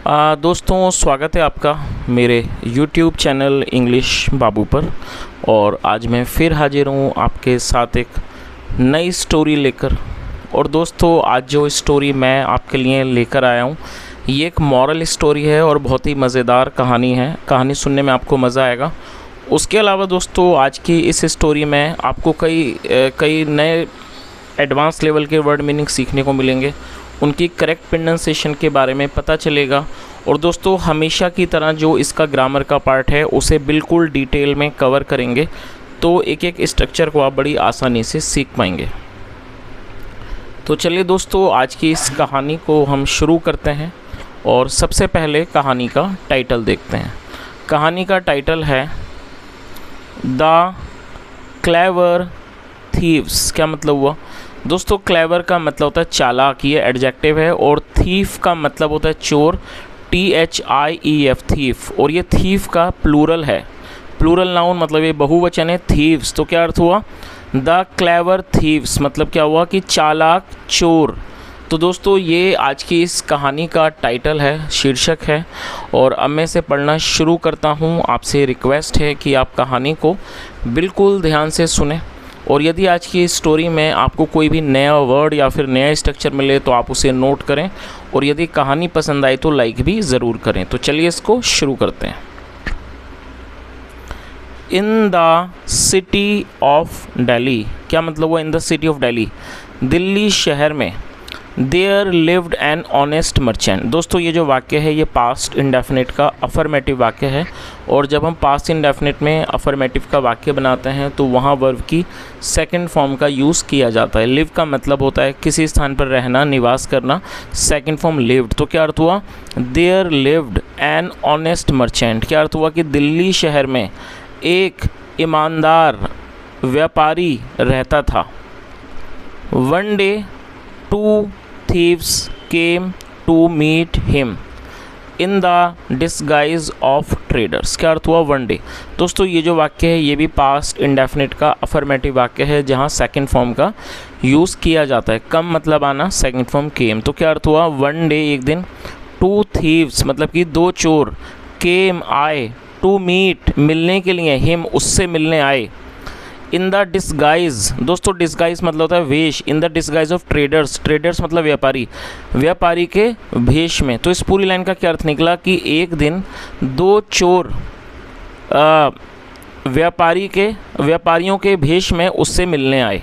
दोस्तों, स्वागत है आपका मेरे YouTube चैनल इंग्लिश बाबू पर। और आज मैं फिर हाजिर हूँ आपके साथ एक नई स्टोरी लेकर। और दोस्तों, आज जो स्टोरी मैं आपके लिए लेकर आया हूँ ये एक मॉरल स्टोरी है और बहुत ही मज़ेदार कहानी है। कहानी सुनने में आपको मज़ा आएगा। उसके अलावा दोस्तों, आज की इस स्टोरी में आपको कई नए एडवांस लेवल के वर्ड मीनिंग सीखने को मिलेंगे, उनकी करेक्ट प्रोनाउंसिएशन के बारे में पता चलेगा। और दोस्तों, हमेशा की तरह जो इसका ग्रामर का पार्ट है उसे बिल्कुल डिटेल में कवर करेंगे, तो एक एक स्ट्रक्चर को आप बड़ी आसानी से सीख पाएंगे। तो चलिए दोस्तों, आज की इस कहानी को हम शुरू करते हैं। और सबसे पहले कहानी का टाइटल देखते हैं। कहानी का टाइटल है द क्लेवर थीव्स। क्या मतलब हुआ दोस्तों? क्लेवर का मतलब होता है चालाक, ये एडजेक्टिव है। और थीफ का मतलब होता है चोर, THIEF, थीफ। और ये थीफ का प्लूरल है, प्लूरल नाउन, मतलब ये बहुवचन है, थीव्स। तो क्या अर्थ हुआ? द क्लेवर थीव्स मतलब क्या हुआ कि चालाक चोर। तो दोस्तों, ये आज की इस कहानी का टाइटल है, शीर्षक है। और अब मैं इसे पढ़ना शुरू करता हूँ। आपसे रिक्वेस्ट है कि आप कहानी को बिल्कुल ध्यान से सुने। और यदि आज की स्टोरी में आपको कोई भी नया वर्ड या फिर नया स्ट्रक्चर मिले तो आप उसे नोट करें। और यदि कहानी पसंद आए तो लाइक भी ज़रूर करें। तो चलिए इसको शुरू करते हैं। In the city of Delhi. क्या मतलब हुआ? In the city of Delhi, Delhi शहर में, there lived an honest merchant. दोस्तों, ये जो वाक्य है ये पास्ट इंडेफिनिट का अफर्मेटिव वाक्य है। और जब हम पास्ट इंडेफिनिट में अफर्मेटिव का वाक्य बनाते हैं तो वहाँ वर्ब की सेकंड फॉर्म का यूज़ किया जाता है। लिव का मतलब होता है किसी स्थान पर रहना, निवास करना। Second form lived. तो क्या अर्थ हुआ? There lived an honest merchant. क्या अर्थ हुआ कि दिल्ली शहर में एक ईमानदार व्यापारी रहता था। One day two thieves came to meet him in the disguise of traders। क्या अर्थ हुआ? One day. दोस्तों, ये जो वाक्य है ये भी पास्ट इंडेफिनिट का अफर्मेटिव वाक्य है जहाँ सेकंड फॉर्म का यूज़ किया जाता है। कम मतलब आना, सेकंड फॉर्म केम। तो क्या अर्थ हुआ? वन डे, एक दिन। टू थीव्स मतलब कि दो चोर, केम आए, टू मीट मिलने के लिए, हिम उससे मिलने आए। इन द डिस्गाइज, दोस्तों डिस्गाइज मतलब होता है वेश। In the disguise of traders, traders मतलब व्यापारी, व्यापारी के भेष में। तो इस पूरी लाइन का क्या अर्थ निकला कि एक दिन दो चोर व्यापारियों के भेष में उससे मिलने आए।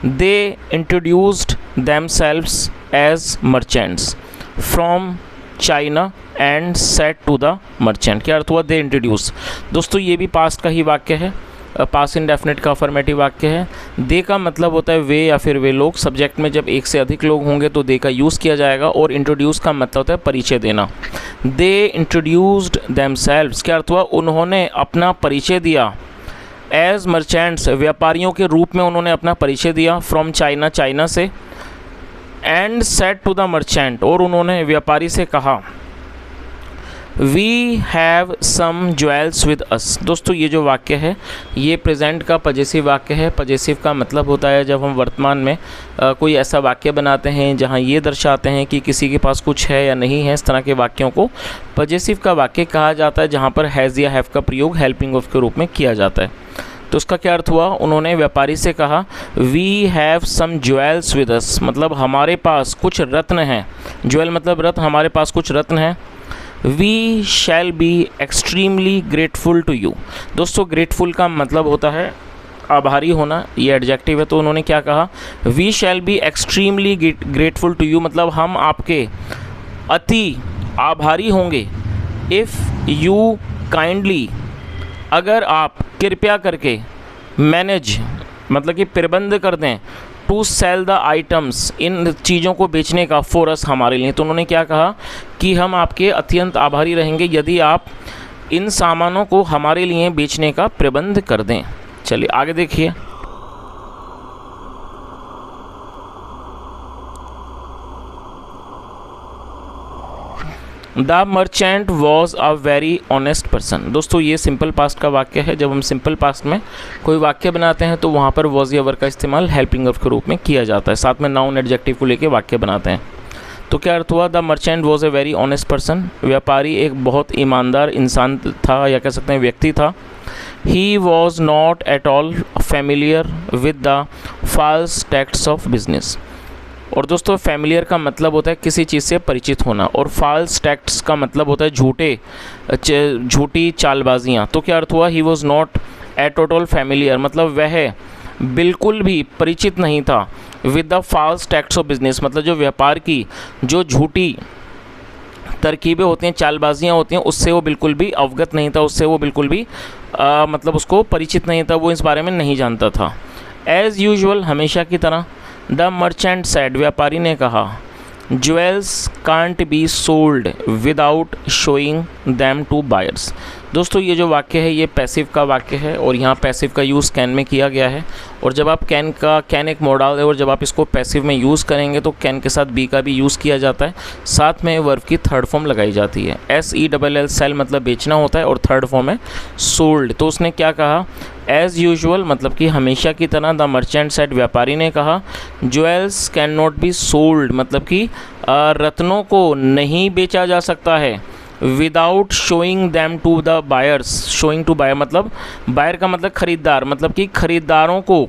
They introduced themselves as merchants from China and said to the merchant. क्या अर्थ हुआ? They introduce. दोस्तों, ये भी पास्ट का ही वाक्य है, पास्ट इंडेफिनिट का अफर्मेटिव वाक्य है। दे का मतलब होता है वे या फिर वे लोग। सब्जेक्ट में जब एक से अधिक लोग होंगे तो दे का यूज़ किया जाएगा। और इंट्रोड्यूस का मतलब होता है परिचय देना। दे इंट्रोड्यूस्ड देमसेल्व्स। क्या अर्थ हुआ? उन्होंने अपना परिचय दिया। एज मर्चेंट्स, व्यापारियों के रूप में उन्होंने अपना परिचय दिया। फ्रॉम चाइना, चाइना से। And said to the merchant, और उन्होंने व्यापारी से कहा, we have some jewels with us. दोस्तों, ये जो वाक्य है ये प्रेजेंट का पजेसिव वाक्य है। पजेसिव का मतलब होता है जब हम वर्तमान में कोई ऐसा वाक्य बनाते हैं जहाँ ये दर्शाते हैं कि किसी के पास कुछ है या नहीं है। इस तरह के वाक्यों को पजेसिव का वाक्य कहा जाता है, जहाँ पर हैज़ या हैव का प्रयोग हेल्पिंग ऑफ के रूप में किया जाता है। तो उसका क्या अर्थ हुआ? उन्होंने व्यापारी से कहा, we have some jewels with us, मतलब हमारे पास कुछ रत्न हैं। ज्वेल मतलब रत्न, हमारे पास कुछ रत्न हैं। We shall be extremely grateful to you. दोस्तों, ग्रेटफुल का मतलब होता है आभारी होना, ये एडजेक्टिव है। तो उन्होंने क्या कहा? We shall be extremely grateful to you, मतलब हम आपके अति आभारी होंगे। इफ़ यू काइंडली, अगर आप कृपया करके, मैनेज मतलब कि प्रबंध कर दें, टू सेल द आइटम्स, इन चीज़ों को बेचने का, फॉर अस हमारे लिए। तो उन्होंने क्या कहा कि हम आपके अत्यंत आभारी रहेंगे यदि आप इन सामानों को हमारे लिए बेचने का प्रबंध कर दें। चलिए आगे देखिए। The merchant was a very honest person. दोस्तों, ये सिंपल पास्ट का वाक्य है। जब हम सिंपल पास्ट में कोई वाक्य बनाते हैं तो वहाँ पर वॉज या वर का इस्तेमाल हेल्पिंग ऑफ के रूप में किया जाता है। साथ में नाउन एडजेक्टिव को लेके वाक्य बनाते हैं। तो क्या अर्थ हुआ, the merchant was a very honest person, व्यापारी एक बहुत ईमानदार इंसान था या कह सकते हैं व्यक्ति था। He was not at all familiar with the false tacts of business. और दोस्तों फैमिलियर का मतलब होता है किसी चीज़ से परिचित होना, और फॉल्स टेक्ट्स का मतलब होता है झूठी चालबाजियाँ। तो क्या अर्थ हुआ, he was not at all familiar, मतलब वह बिल्कुल भी परिचित नहीं था with the false tacts of business, मतलब जो व्यापार की जो झूठी तरकीबें होती हैं, चालबाजियाँ होती हैं, उससे वो बिल्कुल भी अवगत नहीं था, उससे वो बिल्कुल भी मतलब उसको परिचित नहीं था, वो इस बारे में नहीं जानता था। एज़ यूजुअल, हमेशा की तरह, द मर्चेंट सेड, व्यापारी ने कहा, jewels can't be sold without showing them to buyers. दोस्तों ये जो वाक्य है ये पैसिव का वाक्य है, और यहाँ पैसिव का यूज़ कैन में किया गया है। और जब आप कैन एक मॉडल है, और जब आप इसको पैसिव में यूज़ करेंगे तो कैन के साथ बी का भी यूज़ किया जाता है, साथ में वर्ब की थर्ड फॉर्म लगाई जाती है। SELL सेल मतलब बेचना होता है, और थर्ड फॉर्म है सोल्ड। तो उसने क्या कहा, एज़ यूजुअल मतलब कि हमेशा की तरह, द मर्चेंट सेड, व्यापारी ने कहा, jewels can not be sold मतलब कि रत्नों को नहीं बेचा जा सकता है, without showing them to the buyers. Showing to buyer मतलब, बायर का मतलब खरीदार, मतलब कि खरीदारों को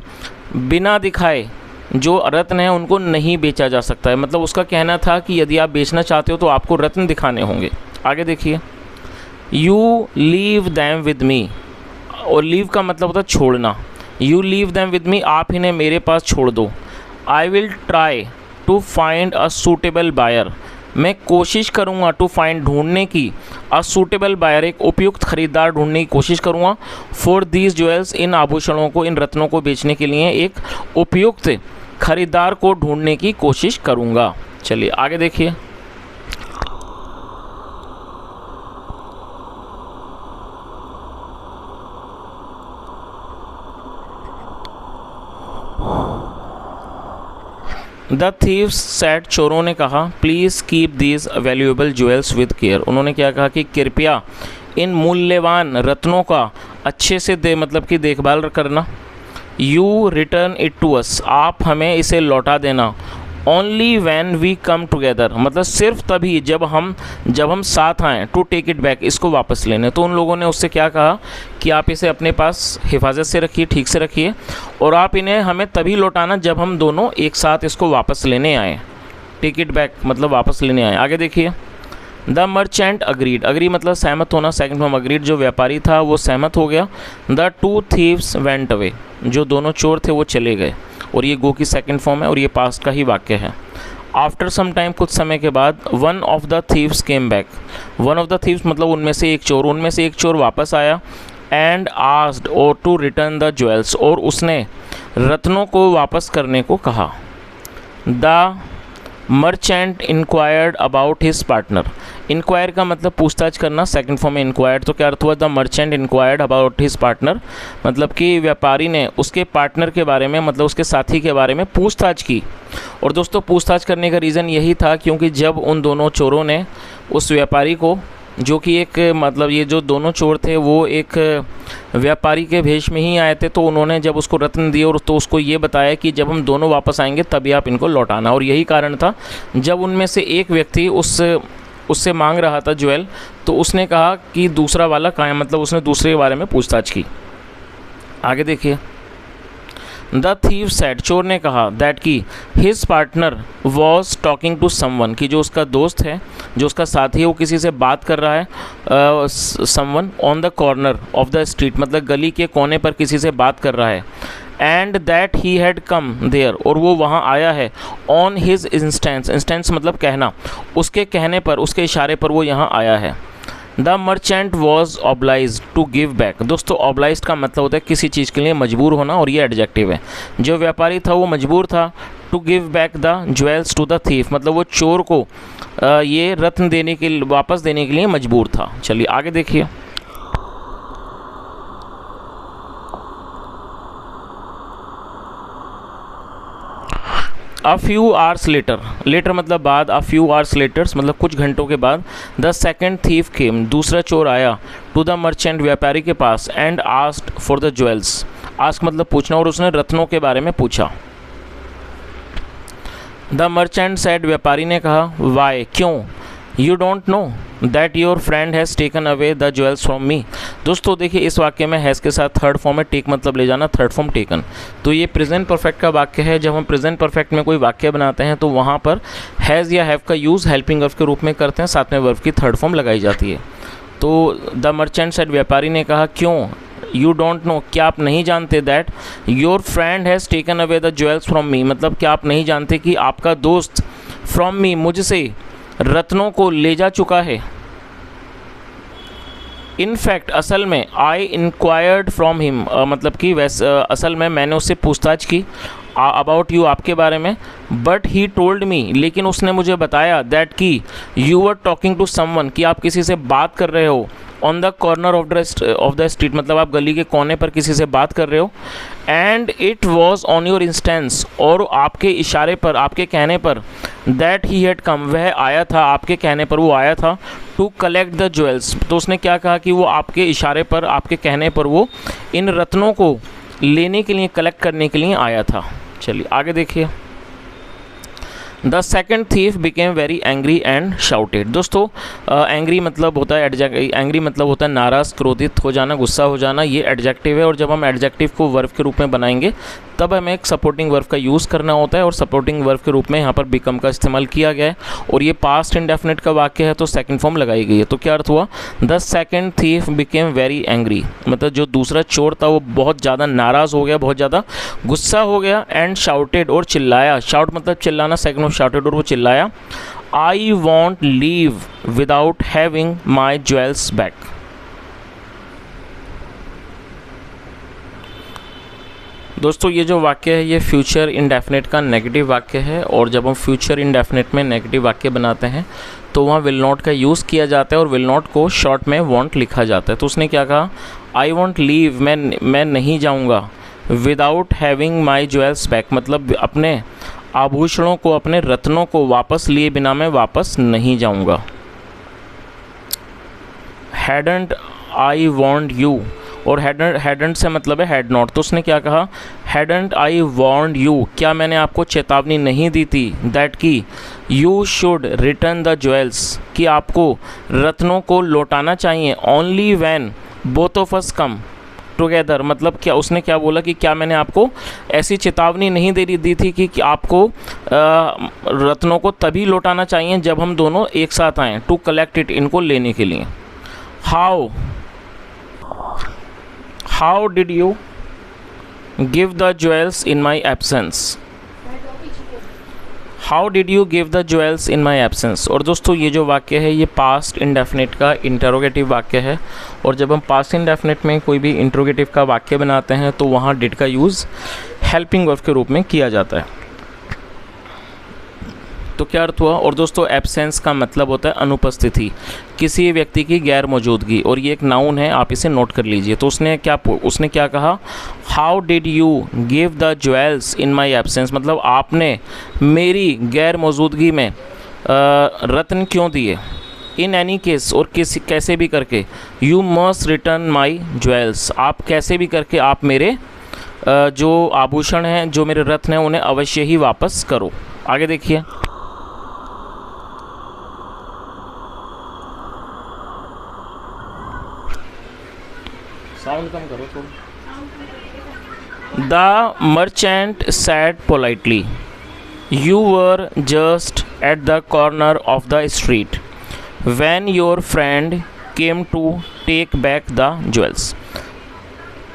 बिना दिखाए जो रत्न है उनको नहीं बेचा जा सकता है। मतलब उसका कहना था कि यदि आप बेचना चाहते हो तो आपको रत्न दिखाने होंगे। आगे देखिए, you leave them with me, और लीव का मतलब होता है छोड़ना। You leave them with me, आप इन्हें मेरे पास छोड़ दो। I will try to find a suitable buyer, मैं कोशिश करूँगा टू फाइंड ढूंढने की, अ सूटेबल बायर एक उपयुक्त खरीदार ढूंढने की कोशिश करूँगा, फॉर दीज ज्वेल्स इन आभूषणों को, इन रत्नों को बेचने के लिए एक उपयुक्त खरीदार को ढूंढने की कोशिश करूँगा। चलिए आगे देखिए, द थीव्स सेड, चोरों ने कहा, please keep these valuable jewels with care. उन्होंने क्या कहा कि कृपया इन मूल्यवान रत्नों का अच्छे से मतलब कि देखभाल करना। You return it to us, आप हमें इसे लौटा देना। Only when we come together, मतलब सिर्फ तभी जब हम साथ आएँ, टू टेक इट बैक, इसको वापस लेने। तो उन लोगों ने उससे क्या कहा कि आप इसे अपने पास हिफाजत से रखिए, ठीक से रखिए, और आप इन्हें हमें तभी लौटाना जब हम दोनों एक साथ इसको वापस लेने आएँ। टेक इट बैक मतलब वापस लेने आए। आगे देखिए, द मर्चेंट अग्रीड, अग्री मतलब सहमत होना, सेकंड फॉर्म अग्रीड, जो व्यापारी था वो सहमत हो गया। The two thieves went away, जो दोनों चोर थे वो चले गए, और ये गो की सेकंड फॉर्म है, और ये पास्ट का ही वाक्य है। आफ्टर सम टाइम, कुछ समय के बाद, one of the thieves came back, one of the thieves मतलब उनमें से एक चोर वापस आया, एंड आस्क्ड और टू रिटर्न द ज्वेल्स, और उसने रत्नों को वापस करने को कहा। The merchant inquired about his partner, inquire का मतलब पूछताछ करना, सेकंड फॉर्म में इंक्वायर्ड। तो क्या अर्थ हुआ, the merchant inquired about his partner, मतलब कि व्यापारी ने उसके पार्टनर के बारे में, मतलब उसके साथी के बारे में पूछताछ की। और दोस्तों पूछताछ करने का रीज़न यही था क्योंकि जब उन दोनों चोरों ने उस व्यापारी को, जो कि एक मतलब ये जो दोनों चोर थे वो एक व्यापारी के भेष में ही आए थे, तो उन्होंने जब उसको रत्न दिए और तो उसको ये बताया कि जब हम दोनों वापस आएंगे तभी आप इनको लौटाना। और यही कारण था जब उनमें से एक व्यक्ति उससे मांग रहा था ज्वेल, तो उसने कहा कि दूसरा वाला कहाँ है, मतलब उसने दूसरे के बारे में पूछताछ की। आगे देखिए, द थीव सेड, चोर ने कहा, दैट कि his partner was talking to someone, कि जो उसका दोस्त है, जो उसका साथी है, वो किसी से बात कर रहा है, someone on the corner of the street, मतलब गली के कोने पर किसी से बात कर रहा है। And that he had come there, और वो वहाँ आया है, ऑन हिज इंस्टेंस, इंस्टेंस मतलब कहना, उसके कहने पर, उसके इशारे पर वो यहाँ आया है। The merchant was obliged to give back, दोस्तों ऑब्लाइज का मतलब होता है किसी चीज़ के लिए मजबूर होना, और ये एडजेक्टिव है। जो व्यापारी था वो मजबूर था to give back the jewels to the thief, मतलब वो चोर को ये रत्न देने के लिए, वापस देने के लिए मजबूर था। चलिए आगे देखिए, a few hours later, later मतलब बाद, अ फ्यू आवर्स लेटर्स मतलब कुछ घंटों के बाद, द सेकेंड थीफ केम, दूसरा चोर आया, टू द मर्चेंट व्यापारी के पास, and asked for the jewels, ask मतलब पूछना, और उसने रत्नों के बारे में पूछा। द मर्चेंट सेड, व्यापारी ने कहा, वाई, क्यों, you don't know that your friend has taken away the jewels from me. दोस्तों देखिए, इस वाक्य में हैज़ के साथ थर्ड फॉर्म है, टेक मतलब ले जाना, थर्ड फॉर्म टेकन। तो ये प्रेजेंट परफेक्ट का वाक्य है। जब हम प्रेजेंट परफेक्ट में कोई वाक्य बनाते हैं तो वहाँ पर हैज़ या हैव का यूज़ हेल्पिंग वर्ब के रूप में करते हैं, साथ में वर्ब की थर्ड फॉर्म लगाई जाती है। तो द मर्चेंट सेड, व्यापारी ने कहा, क्यों, यू डोंट नो, क्या आप नहीं जानते, that your friend has taken away the jewels from me, मतलब क्या आप नहीं जानते कि आपका दोस्त फ्रॉम मी, मुझसे रत्नों को ले जा चुका है। इन फैक्ट, असल में, आई इंक्वायर्ड फ्रॉम हिम, मतलब कि असल में मैंने उससे पूछताछ की अबाउट यू, आपके बारे में, बट ही टोल्ड मी, लेकिन उसने मुझे बताया, दैट कि you were talking to someone, कि आप किसी से बात कर रहे हो, on the corner of the street, मतलब आप गली के कोने पर किसी से बात कर रहे हो, and it was on your instance, और आपके इशारे पर, आपके कहने पर, दैट ही हैड कम, वह आया था, आपके कहने पर वो आया था, टू कलेक्ट द ज्वेल्स। तो उसने क्या कहा कि वो आपके इशारे पर, आपके कहने पर वो इन रत्नों को लेने के लिए, कलेक्ट करने के लिए आया था। चलिए आगे देखिए। The second thief became very angry and shouted. दोस्तों एंग्री मतलब होता है एंग्री मतलब होता है नाराज़, क्रोधित हो जाना, गुस्सा हो जाना, ये एडजेक्टिव है। और जब हम एडजेक्टिव को वर्ब के रूप में बनाएंगे तब हमें एक सपोर्टिंग वर्ब का यूज़ करना होता है, और सपोर्टिंग वर्ब के रूप में यहाँ पर बिकम का इस्तेमाल किया गया है। और ये पास्ट इंडेफिनिट का वाक्य है तो सेकंड फॉर्म लगाई गई है। तो क्या अर्थ हुआ, the second thief became very angry, मतलब जो दूसरा चोर था वो बहुत ज़्यादा नाराज़ हो गया, बहुत ज़्यादा गुस्सा हो गया, एंड शाउटेड, और चिल्लाया, शाउट मतलब चिल्लाना, सेकंड ऑफ शाउटेड, और वो चिल्लाया, I want leave without having my jewels back. दोस्तों ये जो वाक्य है ये फ्यूचर इंडेफिनिट का नेगेटिव वाक्य है, और जब हम फ्यूचर इंडेफिनिट में नेगेटिव वाक्य बनाते हैं तो वहाँ विल नॉट का यूज़ किया जाता है, और विल नॉट को शॉर्ट में वॉन्ट लिखा जाता है। तो उसने क्या कहा, आई वॉन्ट लीव, मैं नहीं जाऊँगा, without having my jewels back, मतलब अपने आभूषणों को, अपने रत्नों को वापस लिए बिना मैं वापस नहीं जाऊँगा। हैडंट आई वॉन्ट यू, और हैडंट से मतलब है हैड नॉट। तो उसने क्या कहा, हैडंट आई वॉर्न्ड यू, क्या मैंने आपको चेतावनी नहीं दी थी, दैट कि you should return the jewels, कि आपको रत्नों को लौटाना चाहिए, only when both of us come together, मतलब क्या उसने क्या बोला कि क्या मैंने आपको ऐसी चेतावनी नहीं दी थी कि आपको रत्नों को तभी लौटाना चाहिए जब हम दोनों एक साथ आएँ, टू कलेक्ट इट, इनको लेने के लिए। How did you give the jewels in my absence, how did you give the jewels in my absence. और दोस्तों ये जो वाक्य है ये पास्ट इंडेफिनिट का इंटरोगेटिव वाक्य है, और जब हम पास्ट इंडेफिनिट में कोई भी इंटरोगेटिव का वाक्य बनाते हैं तो वहाँ डिड का यूज़ हेल्पिंग वर्ब के रूप में किया जाता है। तो क्या अर्थ हुआ, और दोस्तों एब्सेंस का मतलब होता है अनुपस्थिति, किसी व्यक्ति की गैर मौजूदगी, और ये एक नाउन है, आप इसे नोट कर लीजिए। तो उसने क्या कहा, how did you give the jewels in my absence, मतलब आपने मेरी गैर मौजूदगी में रत्न क्यों दिए। इन एनी केस, और कैसे भी करके, you must return my jewels, आप कैसे भी करके आप मेरे जो आभूषण हैं, जो मेरे रत्न हैं, उन्हें अवश्य ही वापस करो। आगे देखिए। साउंड कम करो थोड़ा। The merchant said politely, you were just at the corner of the street when your friend came to take back the jewels.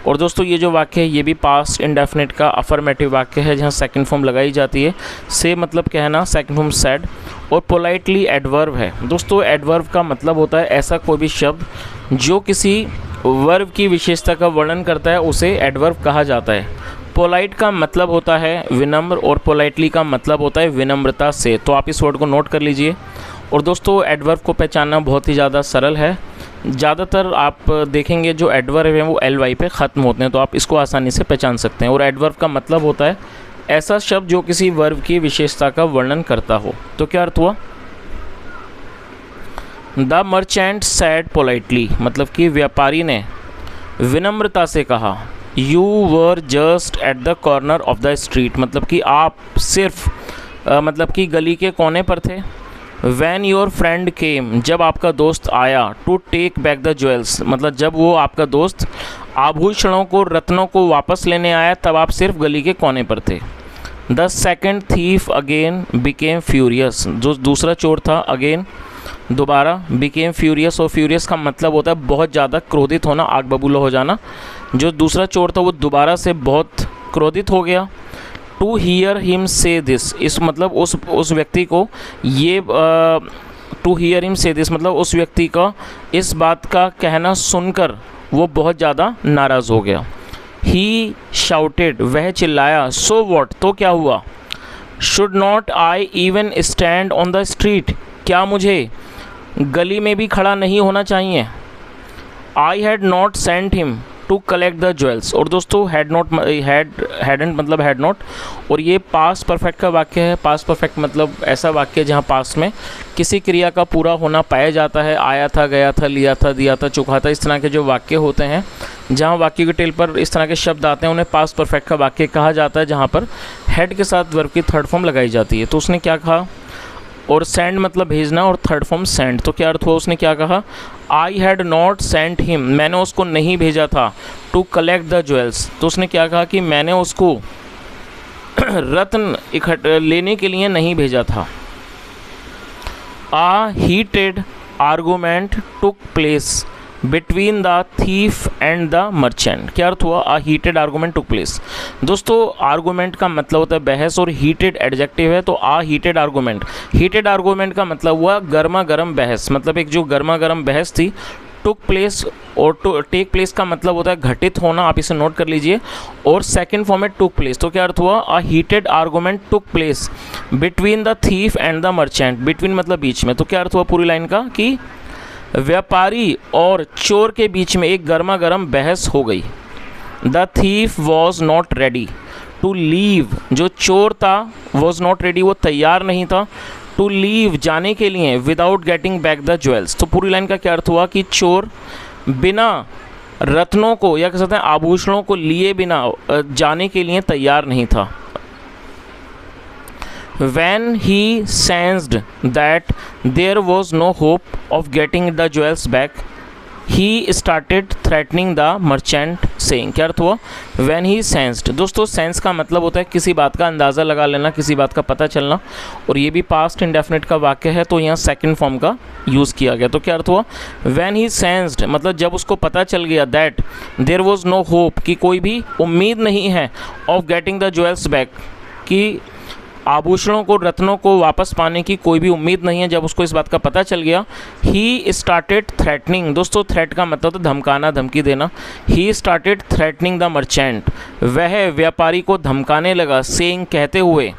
और दोस्तों ये जो वाक्य है ये भी पास्ट इंडेफिनिट का अफर्मेटिव वाक्य है, जहाँ सेकंड फॉर्म लगाई जाती है। से मतलब कहना, सेकंड फॉर्म सैड, और पोलाइटली एडवर्ब है। दोस्तों एडवर्ब का मतलब होता है ऐसा कोई भी शब्द जो किसी वर्ब की विशेषता का वर्णन करता है, उसे एडवर्ब कहा जाता है। पोलाइट का मतलब होता है विनम्र, और पोलाइटली का मतलब होता है विनम्रता से। तो आप इस वर्ड को नोट कर लीजिए। और दोस्तों एडवर्ब को पहचानना बहुत ही ज़्यादा सरल है। ज़्यादातर आप देखेंगे जो एडवर्ब हैं वो ly पे ख़त्म होते हैं, तो आप इसको आसानी से पहचान सकते हैं। और एडवर्ब का मतलब होता है ऐसा शब्द जो किसी वर्ब की विशेषता का वर्णन करता हो। तो क्या अर्थ हुआ, द मर्चेंट सैड पोलाइटली, मतलब कि व्यापारी ने विनम्रता से कहा, you were just at the corner of the street, मतलब कि आप सिर्फ मतलब कि गली के कोने पर थे। When your friend came, जब आपका दोस्त आया, to take back the jewels, मतलब जब वो आपका दोस्त आभूषणों को, रत्नों को वापस लेने आया, तब आप सिर्फ गली के कोने पर थे। The second thief again became furious, जो दूसरा चोर था again दोबारा became furious, और furious का मतलब होता है बहुत ज़्यादा क्रोधित होना, आग बबूला हो जाना। जो दूसरा चोर था वो दोबारा से बहुत क्रोधित हो गया। टू हीयर हिम से दिस, इस मतलब उस व्यक्ति को ये टू हीयर हिम से दिस मतलब उस व्यक्ति का इस बात का कहना सुनकर वो बहुत ज़्यादा नाराज़ हो गया। ही शाउटेड, वह चिल्लाया, सो वॉट, तो क्या हुआ। Should not I even stand on the street, क्या मुझे गली में भी खड़ा नहीं होना चाहिए। I had not sent him to collect the jewels, और दोस्तों हैडेंट मतलब हैड नॉट, और ये पास्ट परफेक्ट का वाक्य है। पास्ट परफेक्ट मतलब ऐसा वाक्य जहाँ पास्ट में किसी क्रिया का पूरा होना पाया जाता है। आया था, गया था, लिया था, दिया था, चुका था, इस तरह के जो वाक्य होते हैं जहाँ वाक्य के टेल पर इस तरह के शब्द आते हैं उन्हें पास्ट परफेक्ट का वाक्य कहा जाता है, जहाँ पर हेड के साथ वर्ब की थर्ड फॉर्म लगाई जाती है। तो उसने क्या कहा, और सेंड मतलब भेजना, और थर्ड फॉर्म सेंड, तो क्या अर्थ हुआ, उसने क्या कहा, आई हैड नॉट सेंट हिम, मैंने उसको नहीं भेजा था, टू कलेक्ट द ज्वेल्स, तो उसने क्या कहा कि मैंने उसको रत्न लेने के लिए नहीं भेजा था। A heated argument took place between the thief and the merchant, क्या अर्थ हुआ, a heated argument took place. दोस्तों आर्गूमेंट का मतलब होता है बहस, और हीटेड एडजेक्टिव है, तो आ हीटेड आर्गूमेंट का मतलब हुआ गर्मा गर्म बहस, मतलब एक जो गर्मा गर्म बहस थी। टुक प्लेस और टेक प्लेस का मतलब होता है घटित होना, आप इसे नोट कर लीजिए, और सेकंड फॉर्म में टुक प्लेस, तो क्या अर्थ हुआ, a heated argument took place between the thief and the merchant, between मतलब बीच में, तो क्या अर्थ हुआ पूरी लाइन का कि व्यापारी और चोर के बीच में एक गर्मा गर्म बहस हो गई। The thief was not ready to leave, जो चोर था वॉज नॉट रेडी, वो तैयार नहीं था, टू लीव जाने के लिए, without getting back the jewels, तो पूरी लाइन का क्या अर्थ हुआ कि चोर बिना रत्नों को या कह सकते हैं आभूषणों को लिए बिना जाने के लिए तैयार नहीं था। When he sensed that there was no hope of getting the jewels back, he started threatening the merchant, saying, क्या अर्थ हुआ, when he sensed, दोस्तों सेंस का मतलब होता है किसी बात का अंदाज़ा लगा लेना, किसी बात का पता चलना, और ये भी पास्ट इंडेफिनिट का वाक्य है, तो यहाँ सेकंड फॉर्म का यूज़ किया गया। तो क्या अर्थ हुआ, when he sensed मतलब जब उसको पता चल गया, that there was no hope कि कोई भी उम्मीद नहीं है, of getting the jewels back कि आभूषणों को, रत्नों को वापस पाने की कोई भी उम्मीद नहीं है, जब उसको इस बात का पता चल गया, ही स्टार्टेड थ्रेटनिंग, दोस्तों थ्रेट का मतलब तो धमकाना, धमकी देना, he started threatening the merchant, वह व्यापारी को धमकाने लगा, सेइंग कहते हुए,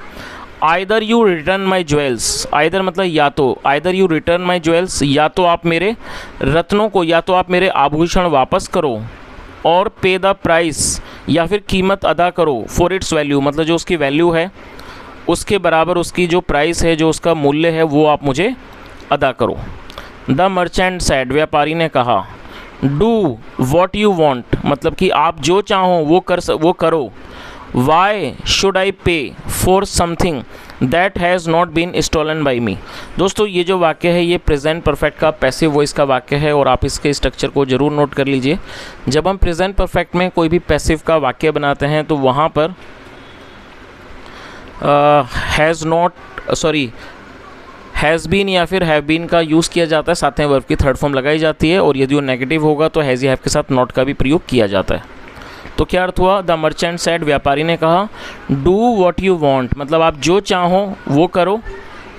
either you return my jewels, either मतलब या तो, either you return my jewels, या तो आप मेरे रत्नों को, या तो आप मेरे आभूषण वापस करो, और पे द प्राइस, या फिर कीमत अदा करो, फॉर इट्स वैल्यू मतलब जो उसकी वैल्यू है उसके बराबर, उसकी जो प्राइस है, जो उसका मूल्य है, वो आप मुझे अदा करो। द मर्चेंट सेड, व्यापारी ने कहा, डू वॉट यू वॉन्ट मतलब कि आप जो चाहो वो करो। Y should I pay for something that has not been stolen by me. दोस्तों ये जो वाक्य है ये प्रेजेंट परफेक्ट का पैसिव वॉइस का वाक्य है, और आप इसके स्ट्रक्चर को ज़रूर नोट कर लीजिए। जब हम प्रेजेंट परफेक्ट में कोई भी पैसिव का वाक्य बनाते हैं तो वहाँ पर हैज़ बीन या फिर हैव बीन का यूज़ किया जाता है, साथ में वर्ब की थर्ड फॉर्म लगाई जाती है, और यदि वो नेगेटिव होगा तो हैज़ या हैव के साथ नॉट का भी प्रयोग किया जाता है। तो क्या अर्थ हुआ, द मर्चेंट सेड, व्यापारी ने कहा, डू वॉट यू वॉन्ट मतलब आप जो चाहो वो करो।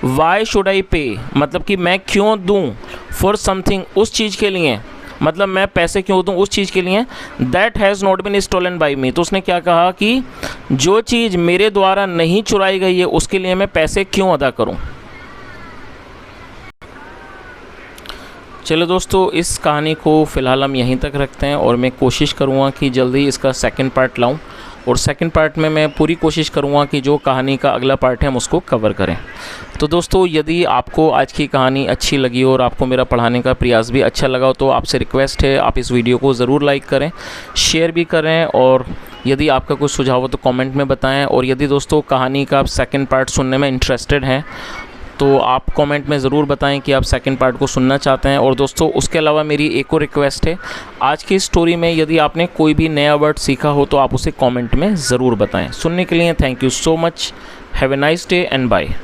वाई शुड आई पे मतलब कि मैं क्यों दूँ, फॉर समथिंग उस चीज़ के लिए मतलब मैं पैसे क्यों दूँ उस चीज़ के लिए, that has not been stolen by me, तो उसने क्या कहा कि जो चीज़ मेरे द्वारा नहीं चुराई गई है उसके लिए मैं पैसे क्यों अदा करूँ। चलो दोस्तों इस कहानी को फ़िलहाल हम यहीं तक रखते हैं, और मैं कोशिश करूँगा कि जल्दी इसका सेकंड पार्ट लाऊं, और सेकंड पार्ट में मैं पूरी कोशिश करूँगा कि जो कहानी का अगला पार्ट है हम उसको कवर करें। तो दोस्तों यदि आपको आज की कहानी अच्छी लगी और आपको मेरा पढ़ाने का प्रयास भी अच्छा लगा तो आपसे रिक्वेस्ट है आप इस वीडियो को ज़रूर लाइक करें, शेयर भी करें, और यदि आपका कुछ सुझाव हो तो कमेंट में बताएं, और यदि दोस्तों कहानी का आप सेकंड पार्ट सुनने में इंटरेस्टेड हैं तो आप कमेंट में ज़रूर बताएं कि आप सेकंड पार्ट को सुनना चाहते हैं। और दोस्तों उसके अलावा मेरी एक और रिक्वेस्ट है, आज की स्टोरी में यदि आपने कोई भी नया वर्ड सीखा हो तो आप उसे कमेंट में ज़रूर बताएं। सुनने के लिए thank you so much. Have a nice day and bye.